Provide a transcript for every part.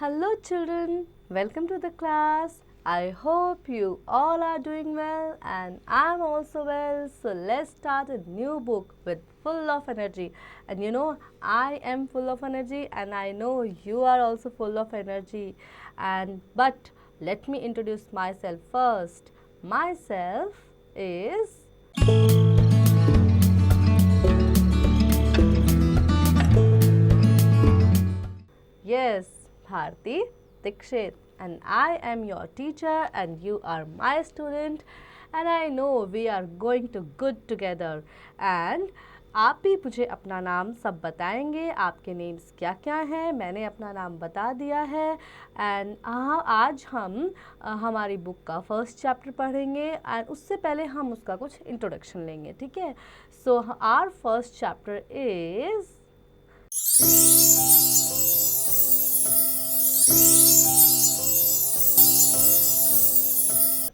Hello children, welcome to the class. I hope you all are doing well and I'm also well. So let's start a new book with full of energy. And I am full of energy and I know you are also full of energy. But let me introduce myself first. Myself is Yes, Bharti Dikshit, and I am your teacher and you are my student and I know we are going to good together and आप भी मुझे अपना नाम सब बताएंगे आपके names क्या क्या हैं मैंने अपना नाम बता दिया है एंड आज हम हमारी बुक का फर्स्ट चैप्टर पढ़ेंगे एंड उससे पहले हम उसका कुछ इंट्रोडक्शन लेंगे ठीक है so our first chapter is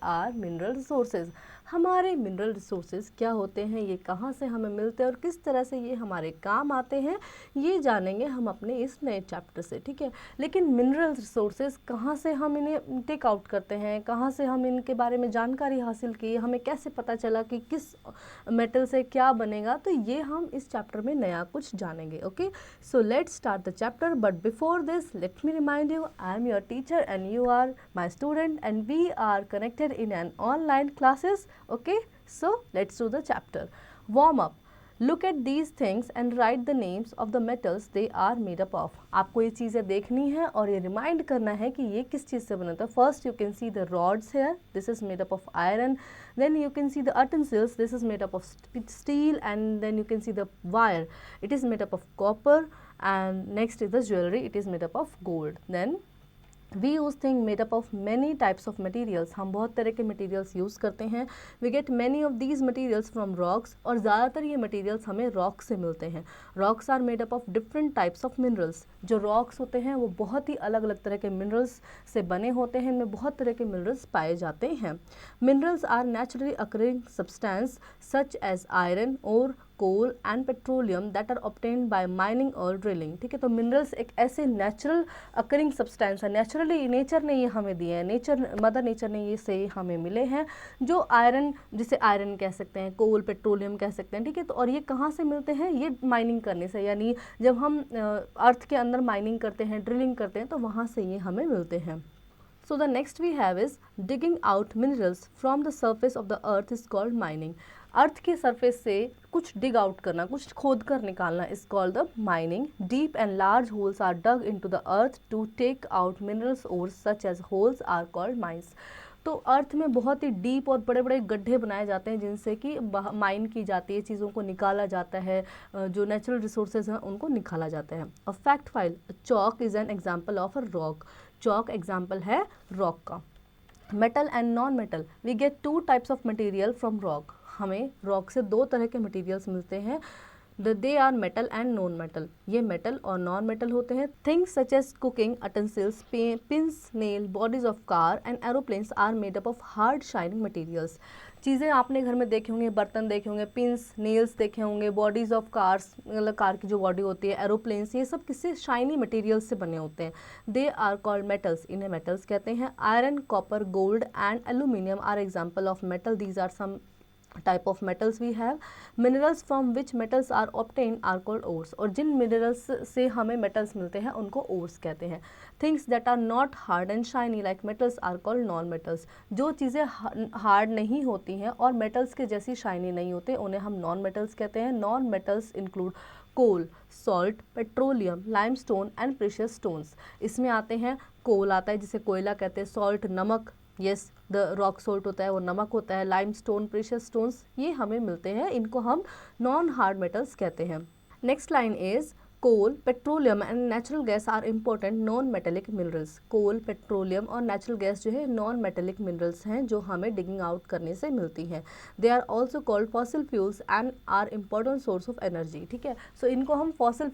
our mineral resources हमारे मिनरल रिसोर्सेज क्या होते हैं ये कहाँ से हमें मिलते हैं और किस तरह से ये हमारे काम आते हैं ये जानेंगे हम अपने इस नए चैप्टर से ठीक है लेकिन मिनरल रिसोर्सेज कहाँ से हम इन्हें टेक आउट करते हैं कहाँ से हम इनके बारे में जानकारी हासिल की हमें कैसे पता चला कि किस मेटल से क्या बनेगा तो ये हम इस चैप्टर में नया कुछ जानेंगे okay so let's start the chapter but before this let me remind you I am your teacher and you are my student and we are connected in an online classes okay so let's do the chapter warm up look at these things and write the names of the metals they are made up of आपको ये चीज़ें देखनी है और ये remind करना है कि ये किस चीज़ से बना था first you can see the rods here this is made up of iron then you can see the utensils this is made up of steel and then you can see the wire it is made up of copper and next is the jewelry it is made up of gold then we use things made up of many types of materials हम बहुत तरह के materials use करते हैं we get many of these materials from rocks और ज़्यादातर ये materials हमें rock से मिलते हैं rocks are made up of different types of minerals जो rocks होते हैं वो बहुत ही अलग अलग तरह के minerals से बने होते हैं इनमें बहुत तरह के minerals पाए जाते हैं minerals are naturally occurring substance such as iron ore coal and petroleum that are obtained by mining और ड्रिलिंग ठीक है तो मिनरल्स एक ऐसे नेचुरल अकरिंग सब्सटेंस है नेचुरली नेचर ने ये हमें दिए हैं मदर नेचर ने ये से हमें मिले हैं जो आयरन जिसे आयरन कह सकते हैं कोल पेट्रोलियम कह सकते हैं ठीक है तो और ये कहाँ से मिलते हैं ये माइनिंग करने से यानी जब हम अर्थ के अंदर माइनिंग करते हैं ड्रिलिंग करते हैं तो वहाँ से ये हमें मिलते हैं So the next we have is digging out minerals from the surface of the earth is called mining. अर्थ के सरफेस से कुछ डिग आउट करना कुछ खोद कर निकालना is called the mining deep and large holes are dug into the earth to take out minerals और such as holes are called mines तो अर्थ में बहुत ही डीप और बड़े बड़े गड्ढे बनाए जाते हैं जिनसे कि माइन की जाती है चीज़ों को निकाला जाता है जो नेचुरल रिसोर्सेज हैं उनको निकाला जाता है a fact file chalk is an example of a rock chalk example है रॉक का metal and non metal we get two types of material from rock हमें रॉक से दो तरह के मटेरियल्स मिलते हैं they are metal and non metal ये मेटल और नॉन मेटल होते हैं things such as cooking utensils pins nail bodies of car and aeroplanes are made up of hard shining materials चीज़ें आपने घर में देखे होंगे बर्तन देखे होंगे पिंस नेल्स देखे होंगे बॉडीज ऑफ कार्स मतलब कार की जो बॉडी होती है एरोप्लेन्स ये सब किससे शाइनी मटेरियल्स से बने होते हैं दे आर कॉल्ड मेटल्स इन्हें मेटल्स कहते हैं iron copper gold and aluminium are example of metal these are some type of metals we have minerals from which metals are obtained are called ores और जिन minerals से हमें metals मिलते हैं उनको ores कहते हैं things that are not hard and shiny like metals are called non metals जो चीज़ें hard नहीं होती हैं और metals के जैसी shiny नहीं होते उन्हें हम non metals कहते हैं non metals include coal salt petroleum limestone and precious stones इसमें आते हैं कोल आता है जिसे कोयला कहते हैं सॉल्ट नमक यस द रॉक सोल्ट होता है वो नमक होता है लाइम स्टोन प्रेशियस स्टोन्स ये हमें मिलते हैं इनको हम नॉन हार्ड मेटल्स कहते हैं next line is coal petroleum and natural gas are important non metallic minerals coal petroleum और नेचुरल गैस जो है नॉन मेटेलिक मिनरल्स हैं जो हमें डिगिंग आउट करने से मिलती हैं they are also called fossil fuels and are important source of energy ठीक है सो इनको हम फॉसिल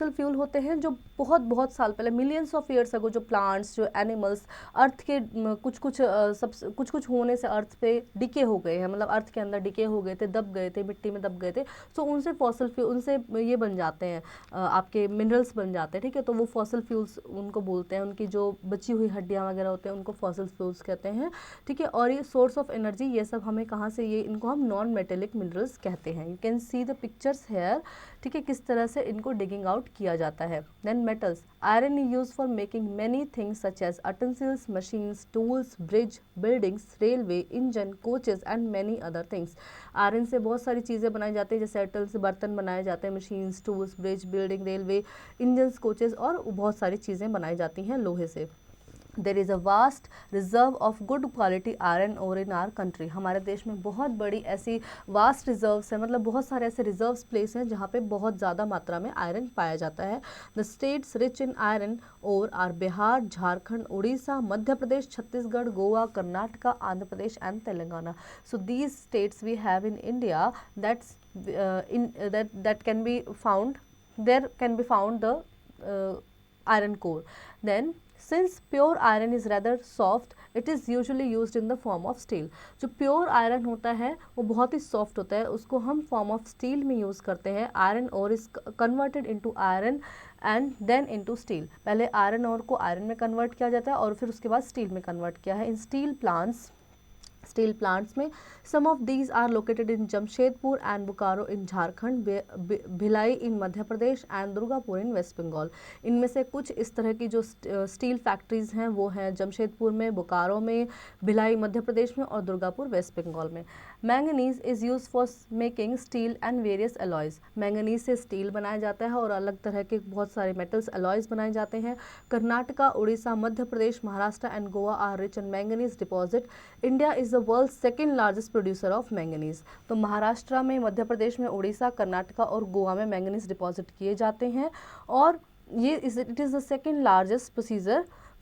फ्यूल होते हैं जो बहुत बहुत साल पहले मिलियंस ऑफ ईयर्स अगो जो प्लांट्स जो एनिमल्स अर्थ के कुछ होने से अर्थ पे डिके हो गए हैं मतलब अर्थ के अंदर डिके हो गए थे दब गए थे मिट्टी में दब गए थे सो उनसे फॉसिल फ्यूल उनसे ये बन जाते हैं आपके मिनरल्स बन जाते हैं, ठीक है। तो वो फॉसिल फ्यूल्स उनको बोलते हैं, उनकी जो बची हुई हड्डियाँ वगैरह होते हैं उनको फॉसिल फ्यूल्स कहते हैं, ठीक है। और ये सोर्स ऑफ एनर्जी, ये सब हमें कहाँ से, ये इनको हम नॉन मेटेलिक मिनरल्स कहते हैं। You can see the pictures here, ठीक है, किस तरह से इनको डिगिंग आउट किया जाता है। Then metals, iron is use for making many things such as utensils, machines, tools, bridge, buildings, railway, engine, coaches and many other things. Iron से बहुत सारी चीज़ें बनाई जाती है, जैसे एटल से बर्तन बनाए जाते हैं, machines, tools, bridge, building, railway, engines, coaches और बहुत सारी चीज़ें बनाई जाती हैं लोहे से। There is a vast reserve of good quality iron ore in our country. हमारे देश में बहुत बड़ी ऐसी वास्ट रिजर्व्स है, मतलब बहुत सारे ऐसे रिजर्व्स प्लेस हैं जहाँ पे बहुत ज़्यादा मात्रा में आयरन पाया जाता है। The states rich in iron ore are Bihar, Jharkhand, Orissa, Madhya Pradesh, Chhattisgarh, Goa, Karnataka, Andhra Pradesh and Telangana. So these states we have in India that's that can be found, there can be found the iron core. Then since pure iron is rather soft, it is usually used in the form of steel. जो pure iron होता है वो बहुत ही soft होता है, उसको हम form of steel में यूज़ करते हैं। Iron ore is converted into iron and then into steel. पहले आयरन और को आयरन में कन्वर्ट किया जाता है और फिर उसके बाद स्टील में कन्वर्ट किया है। इन स्टील प्लांट्स में some of these are located in Jamshedpur and Bokaro in Jharkhand, Bhilai in Madhya Pradesh and Durgapur in West Bengal. इनमें से कुछ इस तरह की जो स्टील फैक्ट्रीज हैं वो हैं जमशेदपुर में, बोकारो में, भिलाई मध्य प्रदेश में और दुर्गापुर वेस्ट बंगाल में। Manganese is use for making steel and various alloys. Manganese से स्टील बनाया जाता है और अलग तरह के बहुत सारे मेटल्स अलॉयज़ बनाए जाते हैं। Karnataka, Orissa, Madhya Pradesh, Maharashtra and Goa are rich in manganese deposit. India is the world second largest producer of manganese. तो महाराष्ट्र में, मध्य प्रदेश में, उड़ीसा, कर्नाटका और गोवा में मैंगनीज डिपॉजिट किए जाते हैं और ये it is the second largest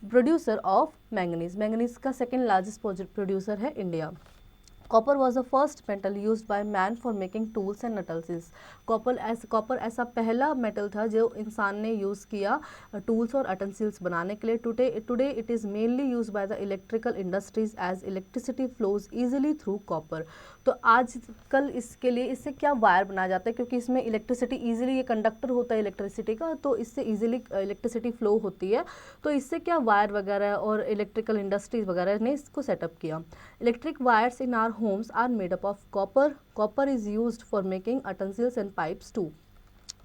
producer of manganese. Manganese का सेकेंड लार्जेस्ट प्रोड्यूसर है India. Copper was the first metal use by man for making tools and utensils। Copper ऐसा पहला मेटल था जो इंसान ने यूज़ किया टूल्स और utensils बनाने के लिए। Today it is mainly use by the electrical industries as electricity flows easily through copper. तो आजकल इसके लिए इससे क्या वायर बनाया जाता है, क्योंकि इसमें इलेक्ट्रिसिटी ईजिली, ये कंडक्टर होता है इलेक्ट्रिसिटी का, तो इससे ईजिली इलेक्ट्रिसिटी फ्लो होती है। तो इससे क्या वायर वगैरह और इलेक्ट्रिकल इंडस्ट्रीज वगैरह ने इसको सेटअप किया। Electric wires in are homes are made up of copper. Copper is used for making utensils and pipes too.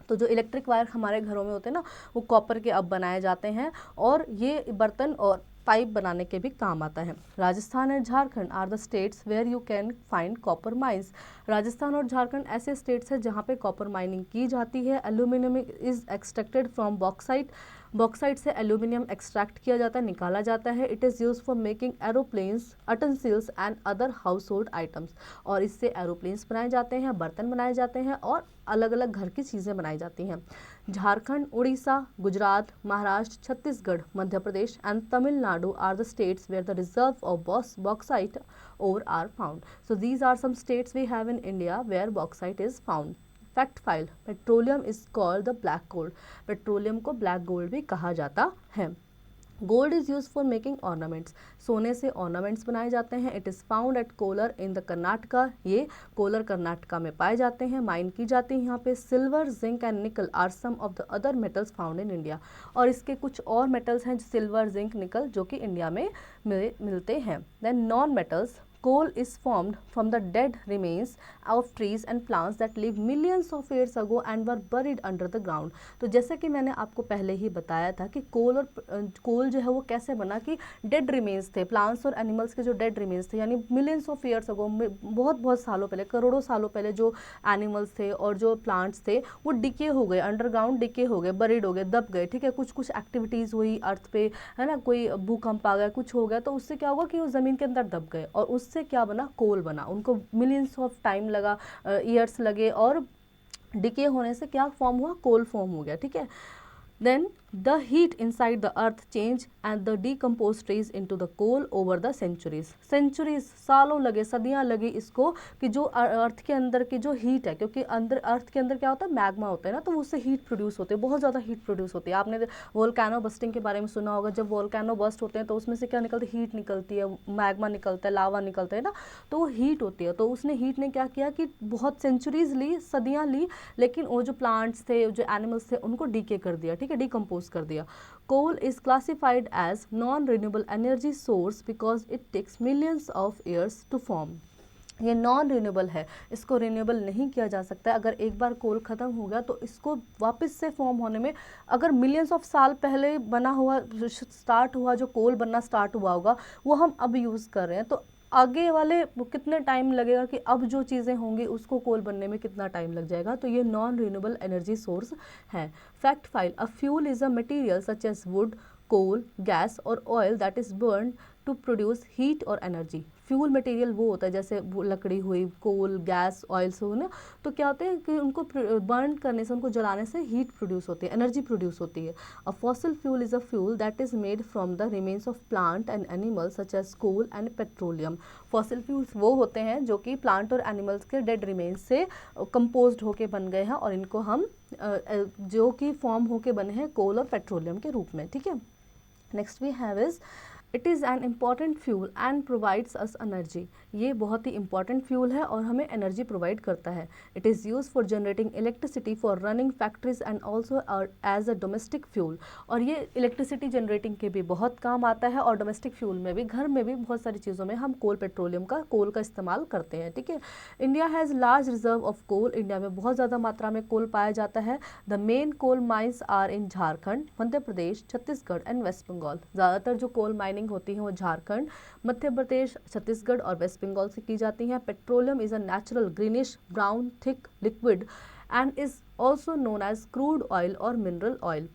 तो जो इलेक्ट्रिक वायर हमारे घरों में होते हैं ना, वो कॉपर के अब बनाए जाते हैं और ये बर्तन और पाइप बनाने के भी काम आता है। Rajasthan and Jharkhand are the states where you can find copper mines. Rajasthan और झारखंड ऐसे स्टेट्स हैं जहाँ पे कॉपर माइनिंग की जाती है। Aluminium is extracted from bauxite. Bauxite से एल्यूमिनियम एक्सट्रैक्ट किया जाता है, निकाला जाता है। It is use for making aeroplanes, utensils and other house hold items. और इससे एरोप्लेन्स बनाए जाते हैं, बर्तन बनाए जाते हैं और अलग अलग घर की चीज़ें बनाई जाती हैं। Jharkhand, Orissa, Gujarat, Maharashtra, Chhattisgarh, Madhya Pradesh and Tamil Nadu are the states where the reserve of bauxite ore are found. So these are some states we have in India where bauxite is found. Fact file, petroleum is called the black gold. Petroleum को black gold भी कहा जाता है। Gold is use for making ornaments. सोने से ornaments बनाए जाते हैं। It is found at collar in the Karnataka. ये कोलर कर्नाटका में पाए जाते हैं, माइन की जाती है यहाँ पे। Silver, zinc and nickel are some of the other metals found in India. और इसके कुछ और मेटल्स हैं, सिल्वर, जिंक, निकल, जो कि इंडिया में मिलते हैं। Then non metals, coal is formed from the dead remains of trees and plants that lived millions of years ago and were buried under the ground। तो जैसे कि मैंने आपको पहले ही बताया था कि कोल जो है वो कैसे बना, कि डेड रिमेन्स थे, प्लांट्स और एनिमल्स के जो डेड रिमेन्स थे, यानी मिलियंस ऑफ ईयर्स अगो, बहुत सालों पहले, करोड़ों सालों पहले जो एनिमल्स थे और जो प्लांट्स थे वो डिके हो गए, अंडरग्राउंड डिके हो गए, बरीड हो गए, दब गए, ठीक है। कुछ एक्टिविटीज़ हुई अर्थ पे, है ना, कोई भूकंप आ गया, कुछ हो गया, तो उससे क्या हुआ कि वो ज़मीन के अंदर दब गए और उससे क्या बना, कोल बना। उनको मिलियंस ऑफ टाइम लगा, ईयर्स लगे और डिके होने से क्या फॉर्म हुआ, कोल फॉर्म हो गया, ठीक है। Then the heat inside the earth change and the decomposed trees into the coal over the centuries सालों लगे, सदियां लगी इसको कि जो अर्थ के अंदर की जो हीट है, क्योंकि अंदर अर्थ के अंदर क्या होता है, मैग्मा होता है ना, तो उससे हीट प्रोड्यूस होते हैं, बहुत ज़्यादा हीट प्रोड्यूस होती है। आपने वोल्केनो बस्टिंग के बारे में सुना होगा, जब वोल्केनो बस्ट होते हैं तो उसमें से क्या निकलती है, हीट निकलती है, मैग्मा निकलता है, लावा निकलता है ना, तो वो हीट होती है। तो उसने हीट ने क्या किया कि बहुत सेंचुरीज ली, सदियाँ ली, लेकिन वो जो प्लांट्स थे, जो एनिमल्स थे, उनको डीके कर दिया, ठीक है, डिकम्पोज कर दिया। Coal is classified as non renewable energy source because it takes millions of years to form. ये नॉन रिन्यूएबल है, इसको रिन्यूएबल नहीं किया जा सकता है। अगर एक बार कोल ख़त्म हो गया तो इसको वापस से फॉर्म होने में अगर मिलियंस ऑफ साल पहले बना हुआ स्टार्ट हुआ, जो कोल बनना स्टार्ट हुआ होगा, वो हम अब यूज़ कर रहे हैं, तो आगे वाले कितने टाइम लगेगा कि अब जो चीज़ें होंगी उसको कोल बनने में कितना टाइम लग जाएगा। तो ये नॉन रिन्यूएबल एनर्जी सोर्स है। Fact file, a fuel is a material such as wood, coal, gas और oil that is burn to produce heat और एनर्जी। फ्यूल मटेरियल वो होता है जैसे वो लकड़ी हुई, कोल, गैस, ऑयल्स हो ना, तो क्या होते हैं कि उनको बर्न करने से, उनको जलाने से हीट प्रोड्यूस होती है, एनर्जी प्रोड्यूस होती है। A fossil fuel is a fuel that is made from the remains of plant and animals such as coal and petroleum. Fossil fuels वो होते हैं जो कि प्लांट और एनिमल्स के डेड रिमेन्स से कंपोज्ड होके बन गए हैं, और इनको हम जो कि फॉर्म होके बने हैं कोल और पेट्रोलियम के रूप में, ठीक है। Next we have is it is an important fuel and provides us energy. ये बहुत ही इंपॉर्टेंट फ्यूल है और हमें एनर्जी प्रोवाइड करता है। It is use for generating electricity for running factories and also as a domestic fuel. और ये electricity generating के भी बहुत काम आता है, और डोमेस्टिक फ्यूल में भी, घर में भी बहुत सारी चीज़ों में हम कोल का इस्तेमाल करते हैं, ठीक है। India has large reserve of coal. India में बहुत ज़्यादा मात्रा में कोल पाया जाता है। The main coal mines are in Jharkhand, Madhya Pradesh, Chhattisgarh and west Bengal. ज़्यादातर जो कोल माइनिंग होती है वो झारखंड, मध्य प्रदेश, छत्तीसगढ़ और वेस्ट बंगाल से की जाती हैं। Petroleum is a natural greenish brown thick liquid and is also known as crude oil or mineral oil.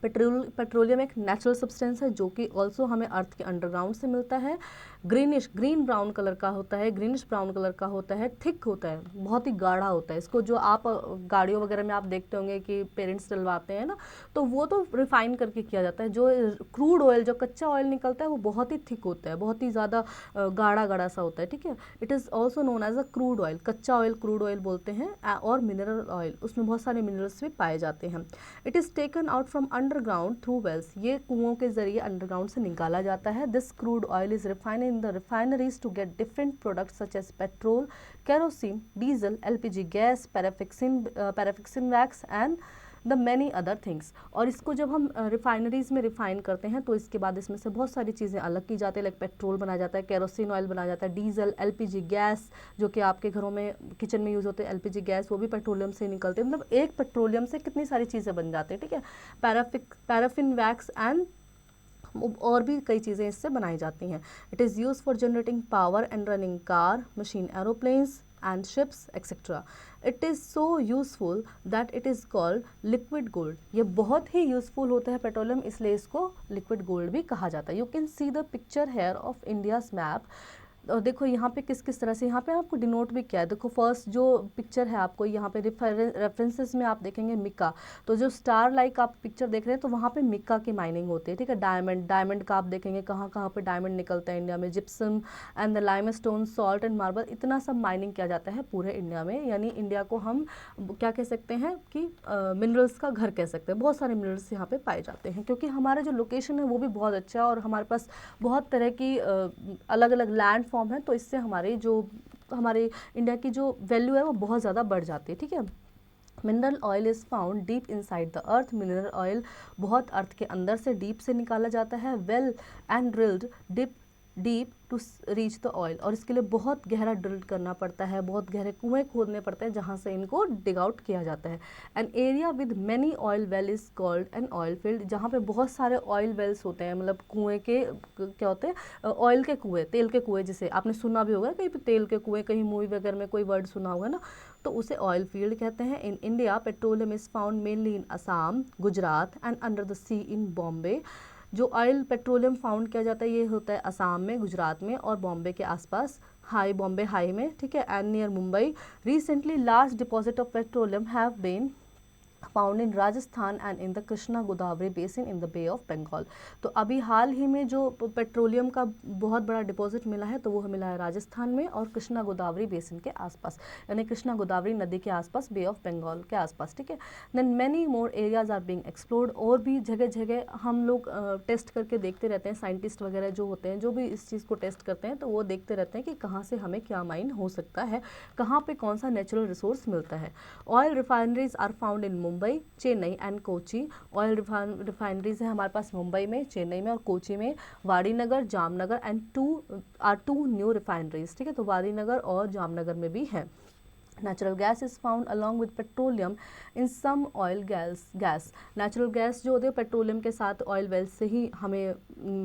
Petroleum एक नेचुरल सब्सटेंस है जो कि ऑल्सो हमें अर्थ के अंडरग्राउंड से मिलता है। ग्रीन ब्राउन कलर का होता है, ग्रीनिश ब्राउन कलर का होता है, थिक होता है, बहुत ही गाढ़ा होता है। इसको जो आप गाड़ियों वगैरह में आप देखते होंगे कि पेरेंट्स डलवाते हैं ना, तो वो तो रिफाइन करके किया जाता है। जो क्रूड ऑयल, जो कच्चा ऑयल निकलता है, वो बहुत ही थिक होता है, बहुत ही ज़्यादा गाढ़ा गाढ़ा सा होता है, ठीक है। It is also known as a crude oil. कच्चा ऑयल क्रूड ऑयल बोलते हैं। और मिनरल ऑयल, उसमें बहुत सारे मिनरल्स भी पाए जाते हैं। It is taken out from underground through wells. ये कुओं के जरिए अंडरग्राउंड से निकाला जाता है। This crude oil is refined in the refineries to get different products such as petrol, kerosene, diesel, LPG gas, paraffin wax and the many other things। और इसको जब हम रिफाइनरीज में रिफाइन करते हैं तो इसके बाद इसमें से बहुत सारी चीज़ें अलग की जाती है, लाइक पेट्रोल बनाया जाता है, केरोसिन ऑयल बनाया जाता है, डीजल, LPG गैस, जो कि आपके घरों में किचन में यूज़ होते हैं, LPG गैस, वो भी पेट्रोलियम से निकलते हैं। मतलब एक पेट्रोलियम से कितनी सारी चीज़ें बन जाती हैं, ठीक है। पैराफिन वैक्स एंड और भी कई चीज़ें इससे बनाई जाती हैं। It is use for generating power and running car, machine, aeroplanes and ships etcetera. It is so useful that it is called liquid gold. ये बहुत ही यूज़फुल होता है पेट्रोलियम, इसलिए इसको लिक्विड गोल्ड भी कहा जाता है। You can see the picture here of India's map. और देखो यहाँ पे किस किस तरह से यहाँ पे आपको डिनोट भी किया है। देखो फर्स्ट जो पिक्चर है आपको यहाँ पे रेफरेंसेस में आप देखेंगे मिका, तो जो स्टार लाइक आप पिक्चर देख रहे हैं तो वहाँ पे मिका की माइनिंग होती है, ठीक है। डायमंड का आप देखेंगे कहाँ कहाँ पे डायमंड निकलता है इंडिया में। Gypsum and the limestone, salt and marble, इतना सब माइनिंग किया जाता है पूरे इंडिया में। यानी इंडिया को हम क्या कह सकते हैं कि मिनरल्स का घर कह सकते हैं। बहुत सारे मिनरल्स यहाँ पे पाए जाते हैं क्योंकि हमारा जो लोकेशन है वो भी बहुत अच्छा है और हमारे पास बहुत तरह की अलग अलग लैंड फॉर्म है, तो इससे हमारे इंडिया की जो वैल्यू है वो बहुत ज़्यादा बढ़ जाती है, ठीक है। Mineral oil is found deep inside the earth. Mineral oil बहुत अर्थ के अंदर से डीप से निकाला जाता है। Well and drilled deep to reach the oil. और इसके लिए बहुत गहरा ड्रिल करना पड़ता है, बहुत गहरे कुएं खोदने पड़ते हैं जहाँ से इनको डिग आउट किया जाता है। An area with many oil well is called an oil field. जहाँ पे बहुत सारे ऑयल वेल्स होते हैं, मतलब कुएं के क्या होते हैं, ऑयल के कुएं, तेल के कुएं, जिसे आपने सुना भी होगा कहीं पे तेल के कुएं, कहीं मूवी वगैरह में कोई वर्ड सुना होगा ना, तो उसे ऑयल फील्ड कहते हैं। In India petroleum is found mainly in Assam, Gujarat and under the sea in Bombay. जो ऑयल पेट्रोलियम फाउंड किया जाता है ये होता है असम में, गुजरात में और बॉम्बे के आसपास, बॉम्बे हाई में, ठीक है, and near Mumbai. Recently large deposit of petroleum have been found in Rajasthan and in the Krishna Godavari basin in the Bay of Bengal. तो अभी हाल ही में जो पेट्रोलियम का बहुत बड़ा डिपॉजिट मिला है तो वो मिला है राजस्थान में और कृष्णा गोदावरी बेसिन के आसपास, यानी कृष्णा गोदावरी नदी के आसपास, बे ऑफ बंगाल के आसपास, ठीक है। Then many more areas are being explored, और भी जगह जगह हम लोग टेस्ट करके देखते रहते हैं, साइंटिस्ट वगैरह जो होते हैं जो भी इस चीज़ को टेस्ट करते हैं तो वो देखते रहते हैं कि कहाँ से हमें क्या माइन हो सकता है, कहाँ पे कौन सा नेचुरल रिसोर्स मिलता है। Oil refineries are found in Mumbai, Chennai and Kochi. Oil refineries है हमारे पास मुंबई में, चेन्नई में और कोची में। Vadinagar, Jamnagar and two new refineries, ठीक है। तो वाड़ीनगर और जामनगर में भी है। Natural gas is found along with petroleum in some oil gas. Natural gas जो होती है पेट्रोलियम के साथ ऑयल वेल से ही हमें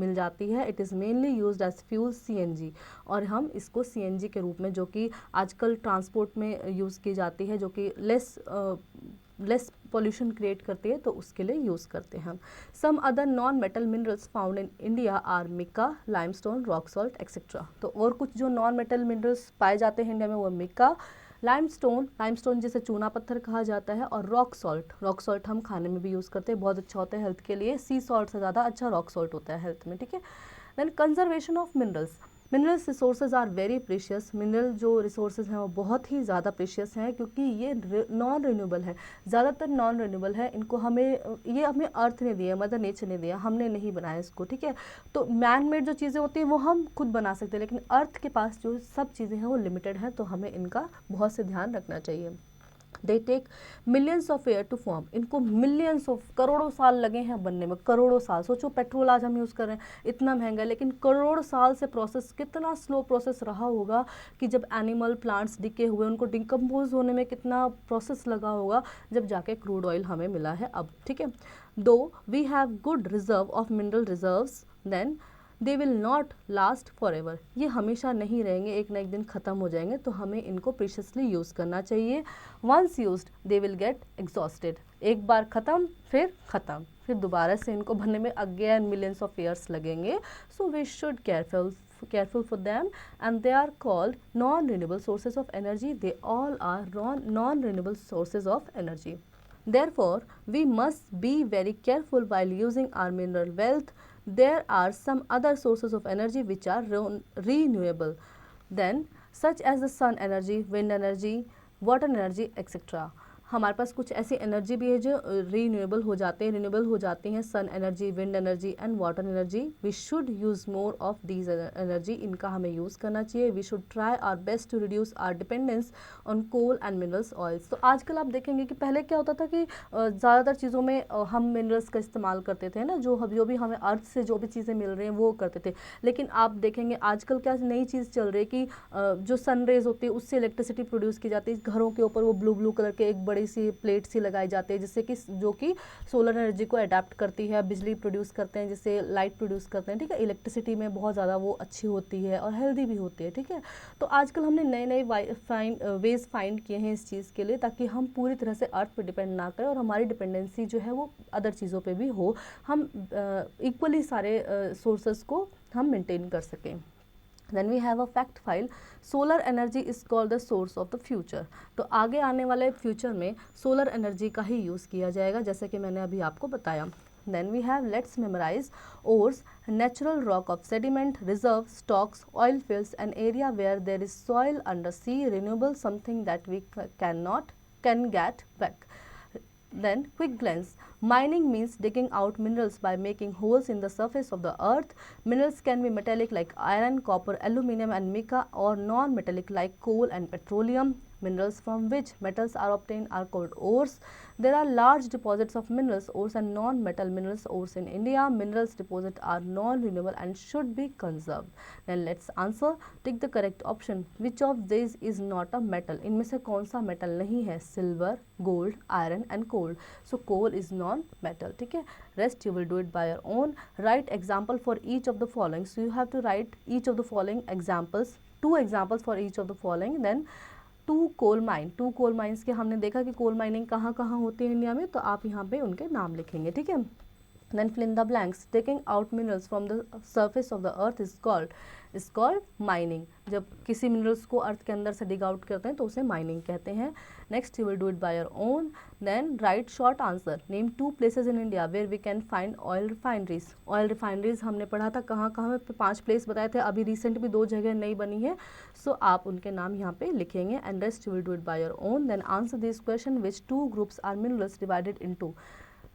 मिल जाती है। It is mainly used as fuel CNG, और हम इसको CNG के रूप में, जो कि आजकल ट्रांसपोर्ट में यूज़ की जाती है, जो कि लेस पॉल्यूशन क्रिएट करती है, तो उसके लिए यूज़ करते हैं हम। Some other non metal minerals found in India are mica, limestone, rock salt etcetera. तो और कुछ जो नॉन मेटल मिनरल्स पाए जाते हैं इंडिया में वो मिका, लाइमस्टोन जिसे चूना पत्थर कहा जाता है, और रॉक सॉल्ट हम खाने में भी यूज़ करते हैं, बहुत अच्छा होता है हेल्थ के लिए। सी सॉल्ट से ज़्यादा अच्छा रॉक सॉल्ट होता है हेल्थ में, ठीक है। Then conservation of minerals resources are very precious. Mineral जो रिसोर्सेज हैं वो बहुत ही ज़्यादा प्रीशियस हैं, क्योंकि ये नॉन रिन्यूएबल है, ज़्यादातर नॉन रिन्यूएबल है। इनको ये हमें अर्थ ने दिया, मदर नेचर ने दिया, हमने नहीं बनाया इसको, ठीक है। तो मैन मेड जो चीज़ें होती हैं वो हम खुद बना सकते हैं, लेकिन अर्थ के पास जो सब चीज़ें हैं वो लिमिटेड हैं, तो हमें इनका बहुत से ध्यान रखना चाहिए। They take millions of year to form. इनको मिलियंस ऑफ, करोड़ों साल लगे हैं बनने में, करोड़ों साल। सोचो पेट्रोल आज हम यूज़ कर रहे हैं इतना महंगा है, लेकिन करोड़ साल से प्रोसेस, कितना स्लो प्रोसेस रहा होगा कि जब एनिमल प्लांट्स डिके हुए उनको डिकम्पोज होने में कितना प्रोसेस लगा होगा, जब जाके क्रूड ऑयल हमें मिला है अब, ठीक है। Though we have good reserve of mineral reserves, then they will not last for ever. ये हमेशा नहीं रहेंगे, एक ना एक दिन ख़त्म हो जाएंगे, तो हमें इनको प्रीशियसली यूज़ करना चाहिए। Once used they will get exhausted. एक बार ख़त्म, फिर दोबारा से इनको बनने में अगेन मिलियंस ऑफ ईयर्स लगेंगे। So we should careful for them, and they are called non-renewable sources of energy. They all are non-renewable sources of energy. Therefore, we must be very careful while using our mineral wealth. There are some other sources of energy which are renewable, then such as the sun energy, wind energy, water energy, etc. हमारे पास कुछ ऐसी energy भी है जो renewable हो जाती हैं, sun energy, wind energy and water energy. We should use more of these energy, इनका हमें यूज़ करना चाहिए। We should try our best to reduce our dependence on coal and minerals oils. तो आजकल आप देखेंगे कि पहले क्या होता था कि ज़्यादातर चीज़ों में हम मिनरल्स का इस्तेमाल करते थे ना, जो भी हमें अर्थ से जो भी चीज़ें मिल रही हैं वो करते थे। लेकिन आप देखेंगे आजकल क्या नई चीज़ चल रही है कि जो सन रेज होती है उससे इलेक्ट्रिसिटी प्रोड्यूस की जाती है। घरों के ऊपर वो ब्लू कलर के एक बड़ी सी प्लेट सी लगाई जाती है, जिससे कि जो कि सोलर एनर्जी को अडेप्ट करती है, बिजली प्रोड्यूस करते हैं, जिससे लाइट प्रोड्यूस करते हैं, ठीक है। इलेक्ट्रिसिटी में बहुत ज़्यादा वो अच्छी होती है और हेल्दी भी होती है, ठीक है। तो आजकल हमने नए वेज फाइंड किए हैं इस चीज़ के लिए, ताकि हम पूरी तरह से अर्थ पर डिपेंड ना करें और हमारी डिपेंडेंसी जो है वो अदर चीज़ों पर भी हो, हम इक्वली सारे सोर्सेस को हम मेंटेन कर सकें। Then we have a fact file. Solar energy is called the source of the future. तो आगे आने वाले फ्यूचर में सोलर एनर्जी का ही यूज़ किया जाएगा, जैसे कि मैंने अभी आपको बताया। Then we have, let's memorize, ores, natural rock of sediment, reserve, stocks, oil fields, an area where there is soil under sea, renewable, something that we can get back. Then quick glance. Mining means digging out minerals by making holes in the surface of the earth. Minerals can be metallic like iron, copper, aluminum and mica, or non-metallic like coal and petroleum. Minerals from which metals are obtained are called ores. There are large deposits of minerals ores and non-metal minerals ores in India. Minerals deposits are non-renewable and should be conserved. Then let's answer. Take the correct option. Which of these is not a metal? इनमें से कौन सा metal नहीं है? Silver, gold, iron and coal. So coal is non-metal. ठीक है. Rest you will do it by your own. Write example for each of the following. So you have to write each of the following examples. 2 examples for each of the following. Then two coal mines के हमने देखा कि coal mining कहाँ कहाँ होती है India में, तो आप यहाँ पे उनके नाम लिखेंगे, ठीक है। Then fill in the blanks. Taking out minerals from the surface of the earth is called is called mining. जब किसी मिनरल्स को अर्थ के अंदर से डिग आउट करते हैं तो उसे माइनिंग कहते हैं। Next you will do it by your own. Then write short answer, name 2 places in India where we can find oil refineries. Oil refineries हमने पढ़ा था कहाँ कहाँ पे, 5 प्लेस बताए थे, अभी रिसेंट भी 2 जगह नई बनी है, सो आप उनके नाम यहाँ पे लिखेंगे and rest you will do it by your own. Then answer this question, which 2 groups are minerals divided into,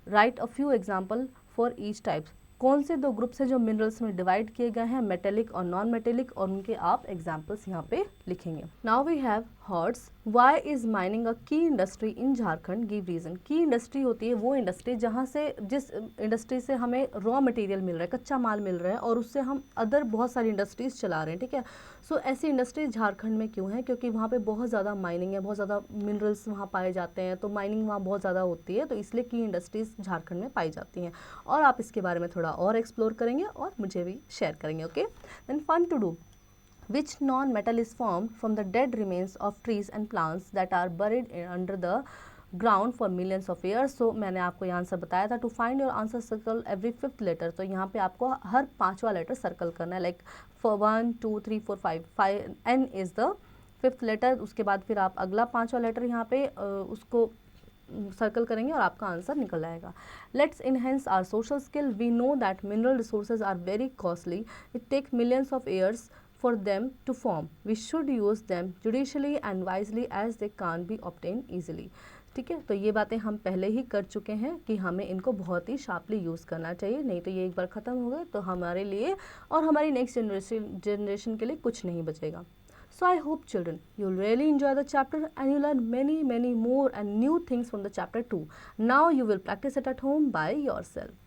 write a few example for each type. कौन से 2 ग्रुप्स हैं जो मिनरल्स में डिवाइड किए गए हैं, मेटेलिक और नॉन मेटेलिक, और उनके आप एग्जाम्पल्स यहाँ पे लिखेंगे। Now we have HOTS, why is mining a key industry in Jharkhand, give reason. Key industry होती है वो इंडस्ट्री जहाँ से, जिस इंडस्ट्री से हमें रॉ मटेरियल मिल रहा है, कच्चा माल मिल रहा है, और उससे हम अदर बहुत सारी इंडस्ट्रीज चला रहे हैं, ठीक है। सो ऐसी इंडस्ट्रीज झारखंड में क्यों है, क्योंकि वहाँ पे बहुत ज़्यादा माइनिंग है, बहुत ज़्यादा मिनरल्स वहाँ पाए जाते हैं, तो माइनिंग वहाँ बहुत ज़्यादा होती है, तो इसलिए की इंडस्ट्रीज झारखंड में पाई जाती हैं। और आप इसके बारे में थोड़ा और एक्सप्लोर करेंगे और मुझे भी शेयर करेंगे, okay. Then fun to do, which non-metal is formed from the dead remains of trees and plants that are buried under the ground for millions of years। so मैंने आपको ये आंसर बताया था, to find your answer circle every 5th letter। तो यहाँ पे आपको हर 5वां लेटर सर्कल करना है, like for 1 2 3 4 5 N is the 5th letter. उसके बाद फिर आप अगला 5वां लेटर यहाँ पे उसको सर्कल करेंगे और आपका आंसर निकल आएगा। Let's enhance our social skill, we know that mineral resources are very costly, it take millions of years for them to form, we should use them judicially and wisely as they can't be obtained easily। ठीक है, तो ये बातें हम पहले ही कर चुके हैं कि हमें इनको बहुत ही शार्पली यूज़ करना चाहिए, नहीं तो ये एक बार ख़त्म हो गए तो हमारे लिए और हमारी नेक्स्ट जनरेशन के लिए कुछ नहीं बचेगा। So I hope children you'll really enjoy the chapter and you learn many more and new things from the chapter 2. Now you will practice it at home by yourself.